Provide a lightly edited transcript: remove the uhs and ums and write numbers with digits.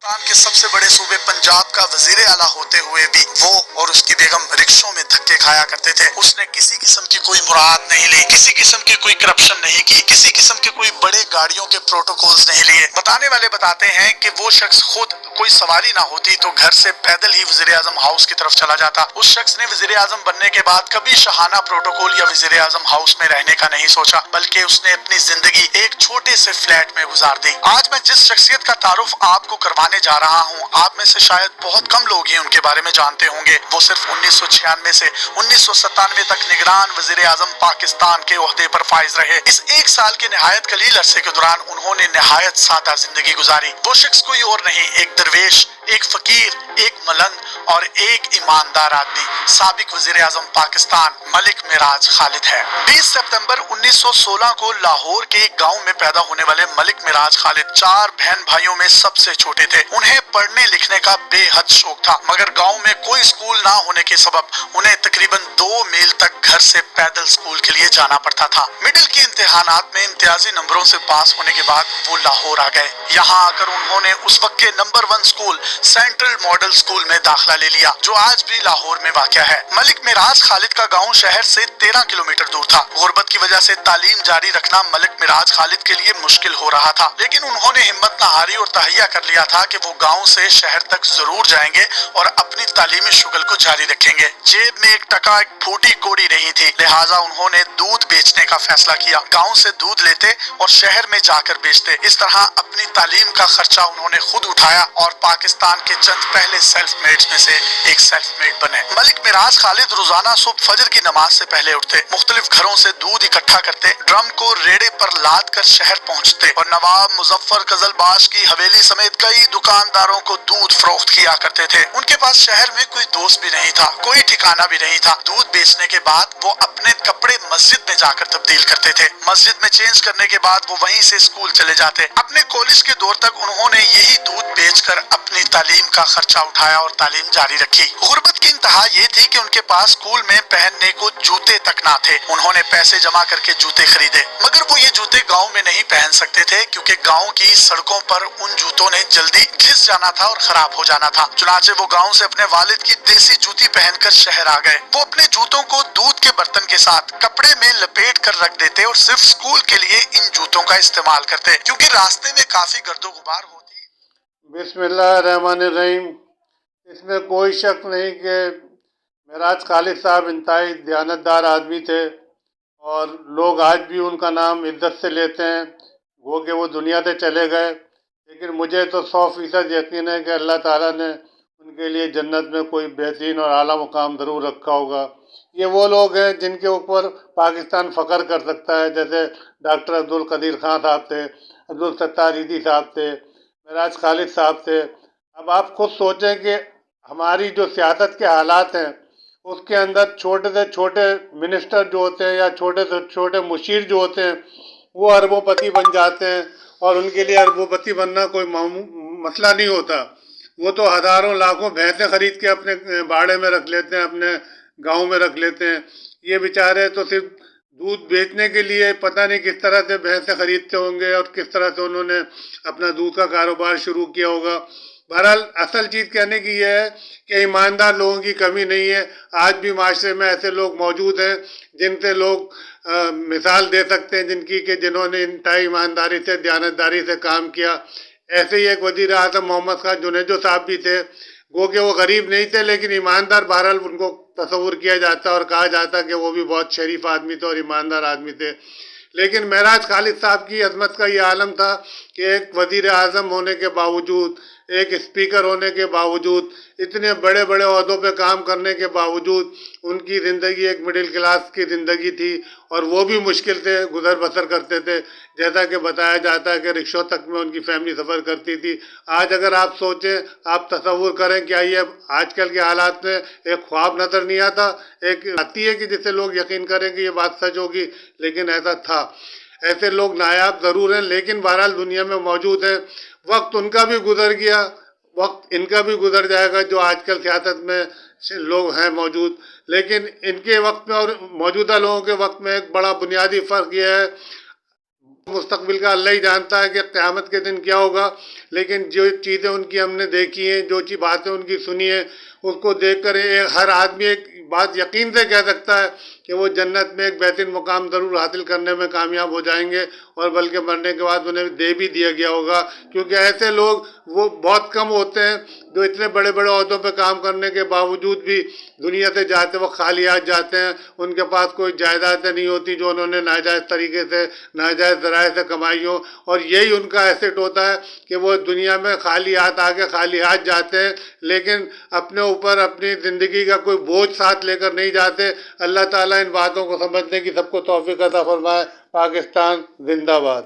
पाकिस्तान के सबसे बड़े सूबे पंजाब का वजीर आला होते हुए भी वो और उसकी बेगम रिक्शों में धक्के खाया करते थे। उसने किसी किस्म की कोई मुराद नहीं ली, किसी किस्म की कोई करप्शन नहीं की, किसी किस्म के कोई बड़े गाड़ियों के प्रोटोकॉल्स नहीं लिए। बताने वाले बताते हैं कि वो शख्स खुद कोई सवारी ना होती तो घर से पैदल ही वजीर आजम हाउस की तरफ चला जाता। उस शख्स ने वजीर आजम बनने के बाद कभी शहाना प्रोटोकॉल या वजीर आजम हाउस में रहने का नहीं सोचा, बल्कि उसने अपनी जिंदगी एक छोटे से फ्लैट में गुजार दी। आज मैं जिस शख्सियत का तारुफ आपको करवाने जा रहा हूँ, आप में से शायद बहुत कम लोग ही उनके बारे में जानते होंगे। वो सिर्फ 1996 से 1997 तक निगरान वजीर आजम पाकिस्तान के ओहदे पर फाइज रहे। इस एक साल के निहायत कलील अरसे के दौरान उन्होंने निहायत सादा जिंदगी गुजारी। वो शख्स कोई और नहीं, एक दरवेश, एक फकीर, एक मलंग और एक ईमानदार आदमी, साबिक वजीर आजम पाकिस्तान मलिक मिराज खालिद है। 20 सितंबर 1916 को लाहौर के एक गांव में पैदा होने वाले मलिक मिराज खालिद 4 बहन भाइयों में सबसे छोटे थे। उन्हें पढ़ने लिखने का बेहद शौक था, मगर गांव में कोई स्कूल ना होने के सबब उन्हें तकरीबन 2 मील तक घर से पैदल स्कूल के लिए जाना पड़ता था। मिडिल के इम्तिहानात में इम्तियाजी नंबरों से पास होने के बाद वो लाहौर आ गए। यहाँ आकर उन्होंने उस वक्त के number 1 school central model school में दाखिला ले लिया, जो आज भी लाहौर में वाक़या है। मलिक मिराज खालिद का गांव शहर से 13 किलोमीटर दूर था। गुर्बत की वजह से तालीम जारी रखना मलिक मिराज खालिद के लिए मुश्किल हो रहा था, लेकिन उन्होंने हिम्मत न हारी और तहैया कर लिया था कि वो गांव से शहर तक जरूर जाएंगे और अपनी तालीमी शुगल को जारी रखेंगे। जेब में एक टका एक फूटी कोड़ी नहीं थी, लिहाजा उन्होंने दूध बेचने का फैसला किया। गाँव से दूध लेते और शहर में जाकर बेचते। इस तरह अपनी तालीम का खर्चा उन्होंने खुद उठाया और पाकिस्तान के चंद पहले सेल्फ मेड्स में से एक सेल्फ मेड बने। मलिक मिराज खालिद रोजाना सुबह फजर की नमाज से पहले उठते, मुख्तलिफ घरों से दूध इकट्ठा करते, ड्रम को रेड़े पर लाद कर शहर पहुंचते और नवाब मुजफ्फर कजलबाश की हवेली समेत कई दुकानदारों को दूध फरोख्त किया करते थे। उनके पास शहर में कोई दोस्त भी नहीं था, कोई ठिकाना भी नहीं था। दूध बेचने के बाद वो अपने कपड़े मस्जिद में जाकर तब्दील करते थे। मस्जिद में चेंज करने के बाद वो वहीं से स्कूल चले जाते। अपने कॉलेज के दौर तक उन्होंने यही दूध बेचकर अपनी तालीम का खर्चा उठाया और तालीम जारी रखी। गुर्बत की इंतहा ये थी कि उनके पास स्कूल में पहनने को जूते तक ना थे। उन्होंने पैसे जमा करके जूते खरीदे, मगर वो ये जूते गांव में नहीं पहन सकते थे, क्योंकि गांव की सड़कों पर उन जूतों ने जल्दी घिस जाना था और खराब हो जाना था। चुनाचे वो गांव से अपने वालिद की देसी जूती पहनकर शहर आ गए। वो अपने जूतों को दूध के बर्तन के साथ कपड़े में लपेट कर रख देते और सिर्फ स्कूल के लिए इन जूतों का इस्तेमाल करते, क्योंकि रास्ते में काफी गर्दो गुबार होती। बिस्मिल्लाहिर्रहमानिर्रहीम। इसमें कोई शक नहीं कि मिराज खालिद साहब इंतहाई दयानतदार आदमी थे और लोग आज भी उनका नाम इज्जत से लेते हैं। वो कि वो दुनिया से चले गए, लेकिन मुझे तो 100% यकीन है कि अल्लाह ताला ने उनके लिए जन्नत में कोई बेहतरीन और आला मुकाम ज़रूर रखा होगा। ये वो लोग हैं जिनके ऊपर पाकिस्तान फ़ख्र कर सकता है, जैसे डॉक्टर अब्दुल कदीर खां साहब थे, अब्दुल सत्तार ईदी साहब थे, मिराज खालिद साहब थे। अब आप खुद सोचें कि हमारी जो सियासत के हालात हैं, उसके अंदर छोटे से छोटे मिनिस्टर जो होते हैं या छोटे से छोटे मुशीर जो होते हैं, वो अरबोपति बन जाते हैं और उनके लिए अरबोपति बनना कोई मसला नहीं होता। वो तो हज़ारों लाखों भैंसें खरीद के अपने बाड़े में रख लेते हैं, अपने गांव में रख लेते हैं। ये बेचारे तो सिर्फ दूध बेचने के लिए पता नहीं किस तरह से भैंसें खरीदते होंगे और किस तरह से उन्होंने अपना दूध का कारोबार शुरू किया होगा। बहरहाल असल चीज़ कहने की यह है कि ईमानदार लोगों की कमी नहीं है। आज भी माशरे में ऐसे लोग मौजूद हैं जिनसे लोग मिसाल दे सकते हैं, जिन्होंने इंतहाई ईमानदारी से, दयानतदारी से काम किया। ऐसे ही एक वज़ीर आज़म मोहम्मद खान जुनेजो साहब भी थे, गो कि वो गरीब नहीं थे लेकिन ईमानदार। बहरहाल उनको तस्वुर किया जाता और कहा जाता कि वो भी बहुत शरीफ आदमी थे और ईमानदार आदमी थे। लेकिन मिराज खालिद साहब की अजमत का ये आलम था कि एक वज़ीर आज़म होने के बावजूद, एक स्पीकर होने के बावजूद, इतने बड़े बड़े ओहदों पे काम करने के बावजूद उनकी ज़िंदगी एक मिडिल क्लास की ज़िंदगी थी और वो भी मुश्किल से गुजर बसर करते थे। जैसा कि बताया जाता है कि रिक्शों तक में उनकी फैमिली सफ़र करती थी। आज अगर आप सोचें, आप तसव्वुर करें कि आइए आजकल के हालात में एक ख्वाब नज़र नहीं आता, एक आती है कि जिससे लोग यकीन करें कि ये बात सच होगी, लेकिन ऐसा था। ऐसे लोग नायाब ज़रूर हैं, लेकिन बहरहाल दुनिया में मौजूद है। वक्त उनका भी गुजर गया, वक्त इनका भी गुजर जाएगा, जो आजकल सियासत में लोग हैं मौजूद। लेकिन इनके वक्त में और मौजूदा लोगों के वक्त में एक बड़ा बुनियादी फ़र्क यह है, مستقبل کا اللہ ہی جانتا ہے کہ قیامت کے دن کیا ہوگا، لیکن جو چیزیں ان کی ہم نے دیکھی ہیں، جو باتیں ان کی سنی ہیں، اس کو دیکھ کر ہر آدمی ایک بات یقین سے کہہ سکتا ہے کہ وہ جنت میں ایک بہترین مقام ضرور حاصل کرنے میں کامیاب ہو جائیں گے، اور بلکہ مرنے کے بعد انہیں دے بھی دیا گیا ہوگا، کیونکہ ایسے لوگ وہ بہت کم ہوتے ہیں جو اتنے بڑے بڑے عہدوں پہ کام کرنے کے باوجود بھی دنیا سے جاتے وقت خالی ہاتھ جاتے ہیں۔ ان کے پاس کوئی جائیدادیں نہیں ہوتی جو انہوں نے ناجائز طریقے سے، ناجائز ذرائع سے کمائی ہو، اور یہی ان کا ایسٹ ہوتا ہے کہ وہ دنیا میں خالی ہاتھ آ کے خالی ہاتھ جاتے ہیں، لیکن اپنے اوپر اپنی زندگی کا کوئی بوجھ ساتھ لے کر نہیں جاتے۔ اللہ تعالیٰ ان باتوں کو سمجھنے کی سب کو توفیق عطا فرمائے۔ پاکستان زندہ باد۔